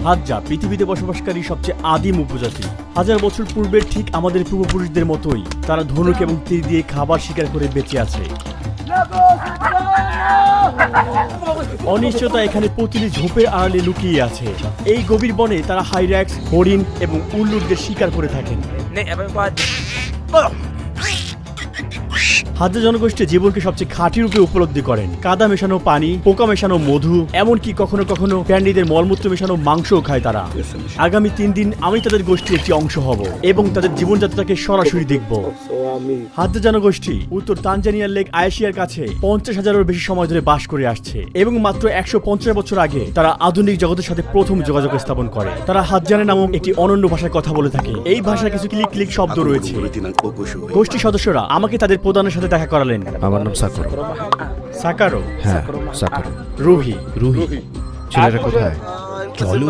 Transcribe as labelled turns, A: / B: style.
A: Hadza পৃথিবীতে বসবাসকারী সবচেয়ে আদিম উপজাতি। হাজার বছর পূর্বের ঠিক আমাদের পূর্বপুরুষদের মতোই তারা ধনুক এবং তীর দিয়ে খাবার শিকার করে বেঁচে আছে। অনিশ্চয়তা এখানে প্রতিটি ঝোপের আড়ালে লুকিয়ে আছে। এই গভীর বনে তারা হাইরাক্স, হরিণ এবং উল্লুকদের শিকার করে থাকেন। হাজ্জা জনগোষ্ঠী জীবনকে সবচেয়ে খাঁটি রূপে উপলব্ধি করেন। কাদা মেশানো পানি, পোকা মেশানো মধু, এমনকি কখনো কখনো প্যান্ডিদের মলমূত্র মেশানো মাংসও খায় তারা। আগামী 3 দিন আমি তাদের গোষ্ঠীর একটি অংশ হব এবং তাদের জীবনযাত্রাকে সরাসরি দেখব। হাজ্জা জনগোষ্ঠী উত্তর তানজানিয়ার লেক আয়েশিয়ার কাছে 50,000-এরও বেশি সময় ধরে বাস করে আসছে এবং মাত্র 150 বছর আগে তারা আধুনিক জগতের সাথে প্রথম যোগাযোগ স্থাপন করে। তারা হাজ্জানে নামক একটি অনন্য ভাষায় কথা বলে থাকে। এই ভাষায় কিছু ক্লিক ক্লিক শব্দ রয়েছে। গোষ্ঠীর সদস্যরা আমাকে তাদের প্রধানের সাথে দেখা করালেন।
B: আমার নাম সাকারো।
A: সাকারো?
B: হ্যাঁ, সাকারো।
A: রুহি?
B: রুহি। ছেলেরা কোথায়? চলো